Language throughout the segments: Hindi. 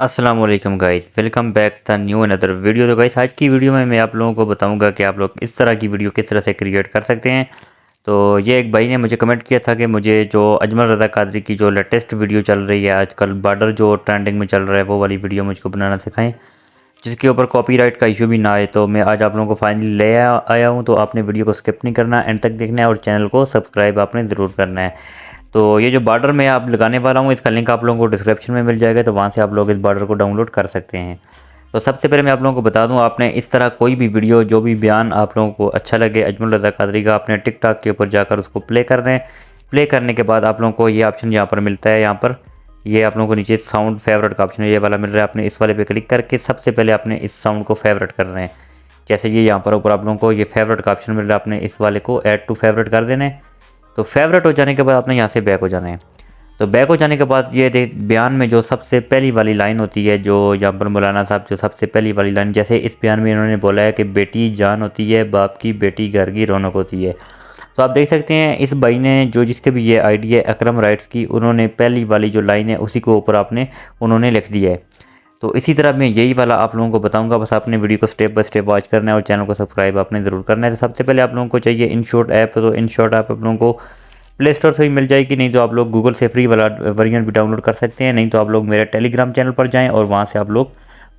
अस्सलाम वालेकुम guys, welcome back the new another video. तो गाइस आज की वीडियो में मैं आप लोगों को बताऊंगा कि आप लोग इस तरह की वीडियो किस तरह से क्रिएट कर सकते हैं। तो ये एक भाई ने मुझे कमेंट किया था कि मुझे जो अजमल रज़ा कादरी की जो लेटेस्ट वीडियो चल रही है आजकल, बॉर्डर जो ट्रेंडिंग में चल रहा है, वो वाली वीडियो मुझको बनाना सिखाएं जिसके ऊपर कॉपीराइट का इशू भी ना आए। तो मैं आज आप लोगों को फाइनली ले आया हूँ। तो आपने वीडियो को स्किप नहीं करना, एंड तक देखना है और चैनल को सब्सक्राइब आपने ज़रूर करना है। तो ये जो बॉर्डर मैं आप लगाने वाला हूँ, इसका लिंक आप लोगों को डिस्क्रिप्शन में मिल जाएगा, तो वहाँ से आप लोग इस बॉर्डर को डाउनलोड कर सकते हैं। तो सबसे पहले मैं आप लोगों को बता दूं, आपने इस तरह कोई भी वीडियो, जो भी बयान आप लोगों को अच्छा लगे अजमल रज़ा कादरी का, आपने टिकटॉक के ऊपर जाकर उसको प्ले करना है। प्ले करने के बाद आप लोगों को ये ऑप्शन यहाँ पर मिलता है, यहाँ पर ये आप लोगों को नीचे साउंड फेवरेट का ऑप्शन ये वाला मिल रहा है। आपने इस वाले पे क्लिक करके सबसे पहले आपने इस साउंड को फेवरेट करना है। जैसे ये यहाँ पर ऊपर आप लोगों को ये फेवरेट का ऑप्शन मिल रहा है, आपने इस वाले को ऐड टू फेवरेट कर देना है। तो फेवरेट हो जाने के बाद आपने यहाँ से बैक हो जाना है। तो बैक हो जाने के बाद ये देख, बयान में जो सबसे पहली वाली लाइन होती है, जो यहाँ पर मौलाना साहब जो सबसे पहली वाली लाइन, जैसे इस बयान में इन्होंने बोला है कि बेटी जान होती है बाप की, बेटी घर की रौनक होती है। तो आप देख सकते हैं इस भाई ने जो जिसके भी ये आईडी है अकरम राइट्स की, उन्होंने पहली वाली जो लाइन है उसी को ऊपर आपने उन्होंने लिख दिया है। तो इसी तरह मैं यही वाला आप लोगों को बताऊंगा, बस आपने वीडियो को स्टेप बाय स्टेप वॉच करना है और चैनल को सब्सक्राइब आपने ज़रूर करना है। तो सबसे पहले आप लोगों को चाहिए इनशॉट ऐप। तो इनशॉट ऐप आप लोगों को प्ले स्टोर से भी मिल जाएगी, नहीं तो आप लोग गूगल से फ्री वाला वर्जन भी डाउनलोड कर सकते हैं, नहीं तो आप लोग मेरे टेलीग्राम चैनल पर जाएं और वहां से आप लोग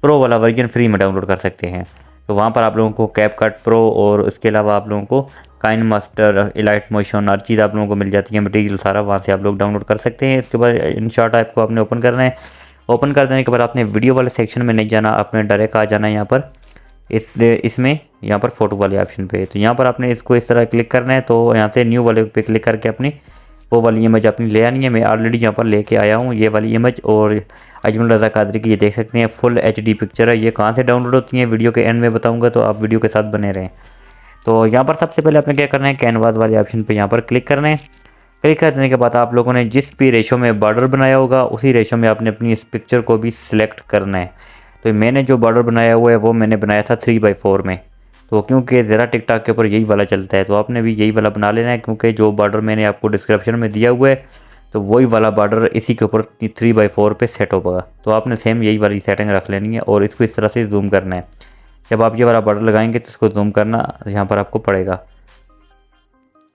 प्रो वाला वर्जन फ्री में डाउनलोड कर सकते हैं। तो वहां पर आप लोगों को कैपकट प्रो और उसके अलावा आप लोगों को काइन मास्टर, इलाइट मोशन, हर चीज़ आप लोगों को मिल जाती है, मटेरियल सारा वहाँ से आप लोग डाउनलोड कर सकते हैं। इसके बाद इनशॉट ऐप को आपने ओपन करना है। ओपन कर देने के बाद आपने वीडियो वाले सेक्शन में नहीं जाना, आपने डायरेक्ट आ जाना है यहाँ पर इसमें यहाँ पर फ़ोटो वाले ऑप्शन पे। तो यहाँ पर आपने इसको इस तरह क्लिक करना है। तो यहाँ से न्यू वाले पे क्लिक करके अपनी वो वाली इमेज अपनी ले आनी है। मैं ऑलरेडी यहाँ पर लेके आया हूँ ये वाली इमेज, और अजमल रज़ा कादरी की ये देख सकते हैं फुल एचडी पिक्चर है। ये कहाँ से डाउनलोड होती है वीडियो के एंड में बताऊँगा, तो आप वीडियो के साथ बने रहें। तो यहाँ पर सबसे पहले आपने क्या करना है, कैनवास वाले ऑप्शन पर यहाँ पर क्लिक करना है। क्लिक कर देने के बाद आप लोगों ने जिस भी रेशो में बॉर्डर बनाया होगा उसी रेशो में आपने अपनी इस पिक्चर को भी सिलेक्ट करना है। तो मैंने जो बॉर्डर बनाया हुआ है वो मैंने बनाया था 3/4 में। तो क्योंकि ज़रा टिकटॉक के ऊपर यही वाला चलता है, तो आपने भी यही वाला बना लेना है, क्योंकि जो बॉर्डर मैंने आपको डिस्क्रिप्शन में दिया हुआ है तो वही वाला बॉर्डर इसी के ऊपर 3/4 पे सेट होगा। तो आपने सेम यही वाली सेटिंग रख लेनी है और इसको इस तरह से जूम करना है। जब आप ये वाला बॉर्डर लगाएंगे तो इसको जूम करना यहाँ पर आपको पड़ेगा।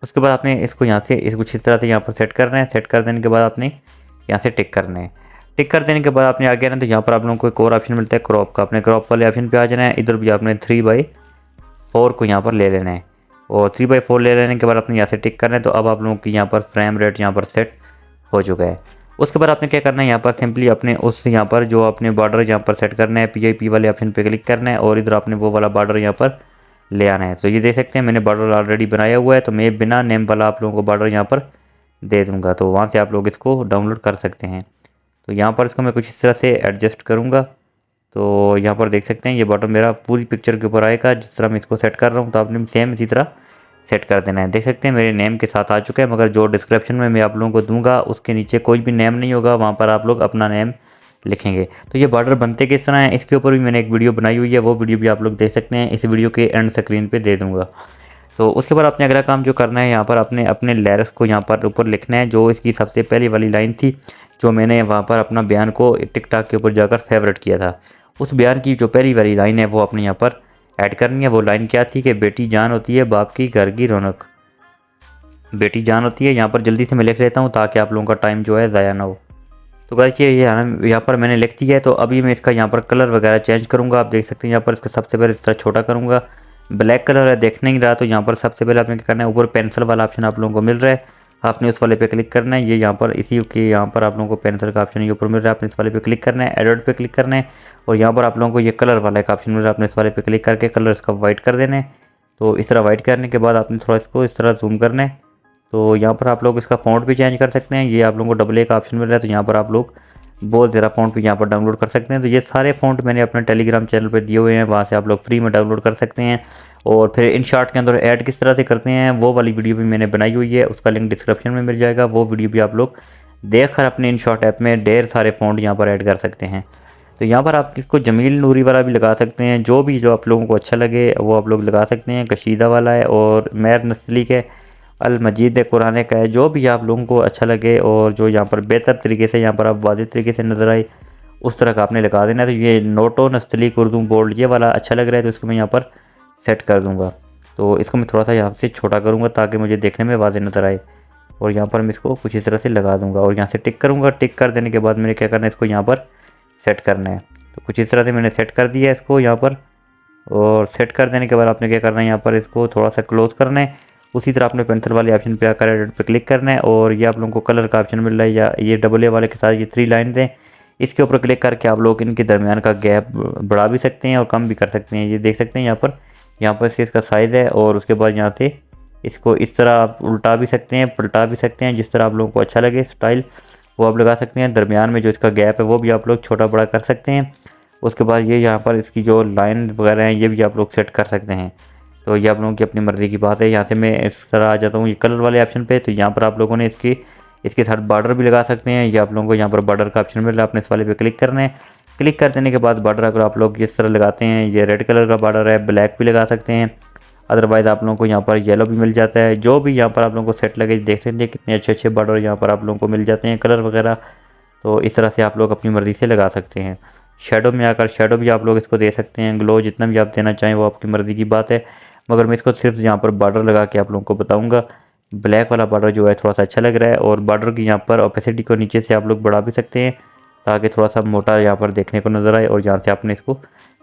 उसके बाद आपने इसको यहाँ से इसको इस तरह से यहाँ पर सेट करना है। सेट कर देने के बाद आपने यहाँ से टिक करना है। टिक कर देने के बाद आपने आगे आना, तो यहाँ पर आप लोगों को एक और ऑप्शन मिलता है क्रॉप का। अपने क्रॉप वाले ऑप्शन पे आ जाना है। इधर भी आपने 3/4 को यहाँ पर ले लेना है, और 3/4 ले लेने के बाद आपने यहाँ से टिक करना है। तो अब आप लोगों की यहाँ पर फ्रेम रेट यहाँ पर सेट हो चुका है। उसके बाद आपने क्या करना है, यहाँ पर सिंपली अपने उस यहाँ पर जो आपने बॉर्डर यहाँ पर सेट करना है, PIP वाले ऑप्शन पे क्लिक करना है और इधर आपने वो वाला बॉर्डर यहाँ पर ले आना है। तो ये देख सकते हैं मैंने बॉर्डर ऑलरेडी बनाया हुआ है, तो मैं बिना नेम वाला आप लोगों को बॉर्डर यहाँ पर दे दूँगा। तो वहाँ से आप लोग इसको डाउनलोड कर सकते हैं। तो यहाँ पर इसको मैं कुछ इस तरह से एडजस्ट करूँगा। तो यहाँ पर देख सकते हैं ये बॉर्डर मेरा पूरी पिक्चर के ऊपर आएगा जिस तरह मैं इसको सेट कर रहा हूँ। तो आपने सेम इसी तरह सेट कर देना है। देख सकते हैं मेरे नेम के साथ आ चुका है, मगर जो डिस्क्रिप्शन में मैं आप लोगों को दूंगा उसके नीचे कोई भी नेम नहीं होगा, वहाँ पर आप लोग अपना नेम लिखेंगे। तो ये बॉर्डर बनते किस तरह है इसके ऊपर भी मैंने एक वीडियो बनाई हुई है, वो वीडियो भी आप लोग देख सकते हैं, इस वीडियो के एंड स्क्रीन पे दे दूंगा। तो उसके बाद आपने अगला काम जो करना है, यहाँ पर अपने अपने लिरिक्स को यहाँ पर ऊपर लिखना है। जो इसकी सबसे पहली वाली लाइन थी, जो मैंने वहाँ पर अपना बयान को टिकटॉक के ऊपर जाकर फेवरेट किया था, उस बयान की जो पहली वाली लाइन है वो अपने यहाँ पर ऐड करनी है। वो लाइन क्या थी कि बेटी जान होती है बाप की, घर की रौनक। बेटी जान होती है, यहाँ पर जल्दी से मैं लिख लेता हूँ ताकि आप लोगों का टाइम जो है ज़ाया ना हो। तो गाइस ये यहाँ पर मैंने लिख दिया है। तो अभी मैं इसका यहाँ पर कलर वगैरह चेंज करूँगा। आप देख सकते हैं यहाँ पर इसका सबसे पहले इस तरह छोटा करूँगा। ब्लैक कलर है, देख नहीं रहा, तो यहाँ पर सबसे पहले आपने क्या करना है, ऊपर पेंसिल वाला ऑप्शन आप लोगों को मिल रहा है, आपने उस वाले पे क्लिक करना है। ये यहाँ पर इसी के यहाँ पर आप लोगों को पेंसिल का ऑप्शन ये ऊपर मिल रहा है, आपने इस वाले पे क्लिक करना है, एडिट पे क्लिक करना है, और यहाँ पर आप लोगों को ये कलर वाला एक ऑप्शन मिल रहा है, आपने इस वाले पे क्लिक करके कलर इसका वाइट कर देना है। तो इस तरह वाइट करने के बाद आपने थोड़ा इसको इस तरह जूम करना है। तो यहाँ पर आप लोग इसका फ़ॉन्ट भी चेंज कर सकते हैं। ये आप लोगों को डबल ए का ऑप्शन मिल रहा है, तो यहाँ पर आप लोग बहुत ज़्यादा फ़ॉन्ट भी यहाँ पर डाउनलोड कर सकते हैं। तो ये सारे फ़ॉन्ट मैंने अपने टेलीग्राम चैनल पे दिए हुए हैं, वहाँ से आप लोग फ्री में डाउनलोड कर सकते हैं। और फिर इन शॉर्ट के अंदर ऐड किस तरह से करते हैं वो वाली वीडियो भी मैंने बनाई हुई है, उसका लिंक डिस्क्रिप्शन में मिल जाएगा। वो वीडियो भी आप लोग देख कर अपने इन शॉर्ट ऐप में ढेर सारे फ़ॉन्ट यहाँ पर ऐड कर सकते हैं। तो यहाँ पर आप इसको जमील नूरी वाला भी लगा सकते हैं, जो आप लोगों को अच्छा लगे वो आप लोग लगा सकते हैं। कशीदा वाला है और मैर नस्ली के अल मजीद कुरान का है, जो भी आप लोगों को अच्छा लगे और जो यहाँ पर बेहतर तरीके से यहाँ पर आप वाज़ेह तरीके से नज़र आए उस तरह का आपने लगा देना है। तो ये नोटो नस्तलीक उर्दू बोल्ड ये वाला अच्छा लग रहा है, तो इसको मैं यहाँ पर सेट कर दूँगा। तो इसको मैं थोड़ा सा यहाँ से छोटा करूँगा ताकि मुझे देखने में वाज़ेह नज़र आए, और यहाँ पर मैं इसको कुछ इस तरह से लगा दूँगा और यहाँ से टिक करूँगा। टिक कर देने के बाद मैंने क्या करना है, इसको यहाँ पर सेट करना है। तो कुछ इस तरह से मैंने सेट कर दिया है इसको यहाँ पर, और सेट कर देने के बाद आपने क्या करना है, यहाँ पर इसको थोड़ा सा क्लोज करना है। उसी तरह आपने पेंसिल वाले ऑप्शन पे आकर एडिट पे क्लिक करना है, और ये आप लोगों को कलर का ऑप्शन मिल रहा है, या ये डबल ए वाले के साथ ये 3 लाइन हैं, इसके ऊपर क्लिक करके आप लोग इनके दरमियान का गैप बढ़ा भी सकते हैं और कम भी कर सकते हैं। ये देख सकते हैं यहाँ पर से इसका साइज़ है, और उसके बाद यहाँ से इसको इस तरह आप उल्टा भी सकते हैं, पलटा भी सकते हैं, जिस तरह आप लोगों को अच्छा लगे स्टाइल वो आप लगा सकते हैं। दरमियान में जो इसका गैप है वो भी आप लोग छोटा बड़ा कर सकते हैं। उसके बाद ये यहाँ पर इसकी जो लाइन वगैरह हैं ये भी आप लोग सेट कर सकते हैं। तो ये आप लोगों की अपनी मर्ज़ी की बात है। यहाँ से मैं इस तरह आ जाता हूँ ये कलर वाले ऑप्शन पे। तो यहाँ पर आप लोगों ने इसके साथ बॉर्डर भी लगा सकते हैं। ये आप लोगों को यहाँ पर बॉर्डर का ऑप्शन मिल रहा है, आपने इस वाले पे क्लिक करना है। क्लिक कर देने के बाद बॉर्डर अगर आप लोग इस तरह लगाते हैं, ये रेड कलर का बॉर्डर है, ब्लैक भी लगा सकते हैं, अदरवाइज़ आप लोगों को यहाँ पर येलो भी मिल जाता है। जो भी यहाँ पर आप लोगों को सेट लगे, देख सकते हैं कितने अच्छे अच्छे बॉर्डर यहाँ पर आप लोगों को मिल जाते हैं, कलर वगैरह। तो इस तरह से आप लोग अपनी मर्ज़ी से लगा सकते हैं। शेडो में आकर शेडो भी आप लोग इसको दे सकते हैं, ग्लो जितना भी आप देना चाहें वो आपकी मर्ज़ी की बात है। मगर मैं इसको सिर्फ यहाँ पर बॉर्डर लगा के आप लोगों को बताऊँगा। ब्लैक वाला बॉर्डर जो है थोड़ा सा अच्छा लग रहा है, और बॉर्डर की यहाँ पर ओपेसिटी को नीचे से आप लोग बढ़ा भी सकते हैं ताकि थोड़ा सा मोटा यहाँ पर देखने को नज़र आए, और यहाँ से आपने इसको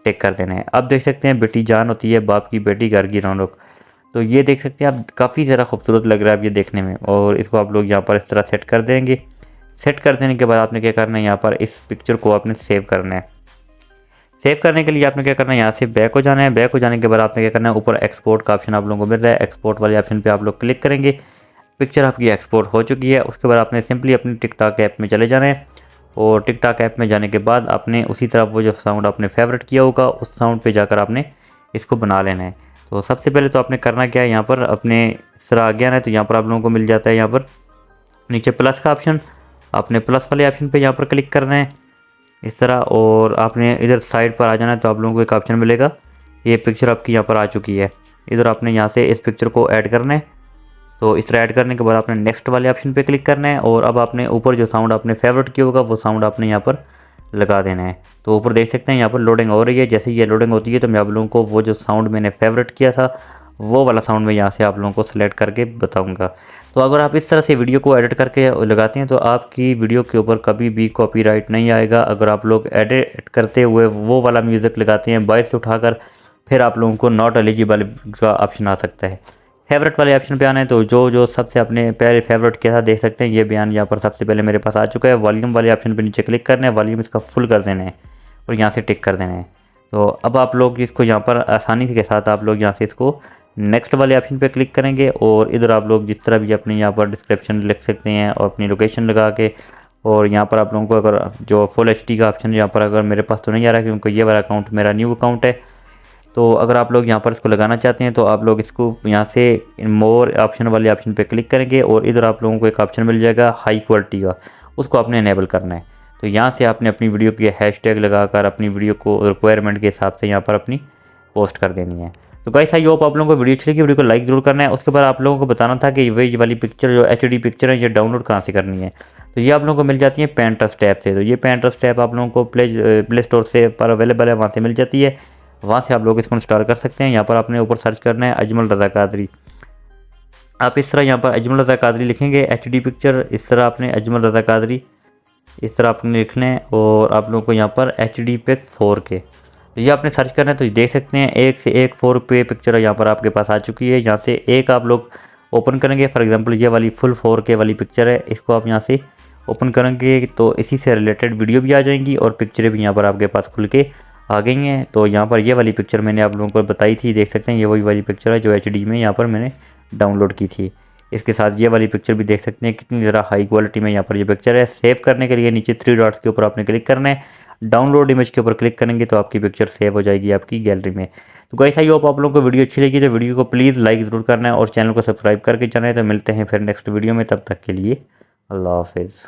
टिक कर देना है। अब देख सकते हैं बेटी जान होती है बाप की बेटी घर की रौनक। तो ये देख सकते हैं आप काफ़ी ज़्यादा खूबसूरत लग रहा है अब ये देखने में, और इसको आप लोग यहाँ पर इस तरह सेट कर देंगे। सेट कर देने के बाद आपने क्या करना है, यहाँ पर इस पिक्चर को आपने सेव करना है। सेव करने के लिए आपने क्या करना है, यहाँ से बैक हो जाना है। बैक हो जाने के बाद आपने क्या करना है, ऊपर एक्सपोर्ट का ऑप्शन आप लोगों को मिल रहा है, एक्सपोर्ट वाले ऑप्शन पे आप लोग क्लिक करेंगे। पिक्चर आपकी एक्सपोर्ट हो चुकी है। उसके बाद आपने सिंपली अपनी टिकटॉक ऐप में चले जाना है, और टिकटॉक ऐप में जाने के बाद आपने उसी तरह वो जो साउंड आपने फेवरेट किया होगा उस साउंड पे जाकर आपने इसको बना लेना है। तो सबसे पहले तो आपने करना क्या है, यहाँ पर अपने इस तरह आ गया ना, तो यहाँ पर आप लोगों को मिल जाता है यहाँ पर नीचे प्लस का ऑप्शन। आपने प्लस वाले ऑप्शन पे यहाँ पर क्लिक करना है इस तरह, और आपने इधर साइड पर आ जाना है। तो आप लोगों को एक ऑप्शन मिलेगा, ये पिक्चर आपकी यहाँ पर आ चुकी है। इधर आपने यहाँ से इस पिक्चर को ऐड करना है। तो इस तरह ऐड करने के बाद आपने नेक्स्ट वाले ऑप्शन पे क्लिक करना है, और अब आपने ऊपर जो साउंड आपने फेवरेट किया होगा वो साउंड आपने यहाँ पर लगा देना है। तो ऊपर देख सकते हैं यहाँ पर लोडिंग हो रही है। जैसे ये लोडिंग होती है तो मैं आप लोगों को वो जो साउंड मैंने फेवरेट किया था वो वाला साउंड मैं यहाँ से आप लोगों को सिलेक्ट करके बताऊँगा। तो अगर आप इस तरह से वीडियो को एडिट करके लगाते हैं तो आपकी वीडियो के ऊपर कभी भी कॉपीराइट नहीं आएगा। अगर आप लोग एडिट करते हुए वो वाला म्यूज़िक लगाते हैं बाहर से उठाकर, फिर आप लोगों को नॉट एलिजिबल का ऑप्शन आ सकता है। फेवरेट वाले ऑप्शन पे आना है, तो जो सबसे अपने पहले फेवरेट किया था देख सकते हैं ये बयान यहाँ पर सबसे पहले मेरे पास आ चुका है। वॉल्यूम वाले ऑप्शन पे नीचे क्लिक करना है, वॉल्यूम इसका फुल कर देना है और यहाँ से टिक कर देना है। तो अब आप लोग इसको यहाँ पर आसानी के साथ आप लोग यहाँ से इसको नेक्स्ट वाले ऑप्शन पे क्लिक करेंगे, और इधर आप लोग जिस तरह भी अपने यहाँ पर डिस्क्रिप्शन लिख सकते हैं और अपनी लोकेशन लगा के। और यहाँ पर आप लोगों को अगर जो फुल HD का ऑप्शन यहाँ पर अगर मेरे पास तो नहीं आ रहा क्योंकि ये वाला अकाउंट मेरा न्यू अकाउंट है, तो अगर आप लोग यहाँ पर इसको लगाना चाहते हैं तो आप लोग इसको यहाँ से मोर ऑप्शन वाले ऑप्शन पे क्लिक करेंगे, और इधर आप लोगों को एक ऑप्शन मिल जाएगा हाई क्वालिटी का, उसको आपने इनेबल करना है। तो यहाँ से आपने अपनी वीडियो की हैशटैग लगाकर अपनी वीडियो को रिक्वायरमेंट के हिसाब से यहाँ पर अपनी पोस्ट कर देनी है। तो गाइस आई होप आप लोगों को वीडियो अच्छी लगी, वीडियो को लाइक जरूर करना है। उसके बाद आप लोगों को बताना था कि ये वाली पिक्चर जो HD पिक्चर है ये डाउनलोड कहाँ से करनी है। तो ये आप लोगों को मिल जाती है Pinterest ऐप से। तो ये Pinterest ऐप आप लोगों को प्ले स्टोर से पर अवेलेबल है, वहाँ से मिल जाती है। वहाँ से आप लोग इसको इंस्टॉल कर सकते हैं। यहाँ पर आपने ऊपर सर्च करना है अजमल रज़ा कादरी। आप इस तरह यहाँ पर अजमल रज़ा कादरी लिखेंगे HD पिक्चर, इस तरह आपने अजमल रज़ा कादरी इस तरह आपने लिखना है, और आप लोगों को यहाँ पर HD पिक 4K तो ये आपने सर्च करना है। तो ये देख सकते हैं एक से एक 4K पिक्चर यहाँ पर आपके पास आ चुकी है। यहाँ से एक आप लोग ओपन करेंगे, फॉर एग्जांपल ये वाली फुल 4K वाली पिक्चर है, इसको आप यहाँ से ओपन करेंगे तो इसी से रिलेटेड वीडियो भी आ जाएंगी और पिक्चरें भी यहाँ पर आपके पास खुल के आ गई हैं। तो यहाँ पर ये वाली पिक्चर मैंने आप लोगों को बताई थी, देख सकते हैं ये वही वाली पिक्चर है जो HD में यहाँ पर मैंने डाउनलोड की थी। इसके साथ ये वाली पिक्चर भी देख सकते हैं कितनी ज़रा हाई क्वालिटी में यहाँ पर ये पिक्चर है। सेव करने के लिए नीचे 3 डॉट्स के ऊपर आपने क्लिक करना है, डाउनलोड इमेज के ऊपर क्लिक करेंगे तो आपकी पिक्चर सेव हो जाएगी आपकी गैलरी में। तो गाइस आई होप आप लोगों को वीडियो अच्छी लगी, तो वीडियो को प्लीज़ लाइक ज़रूर करना है और चैनल को सब्सक्राइब करके जाना है। तो मिलते हैं फिर नेक्स्ट वीडियो में, तब तक के लिए अल्लाह हाफिज़।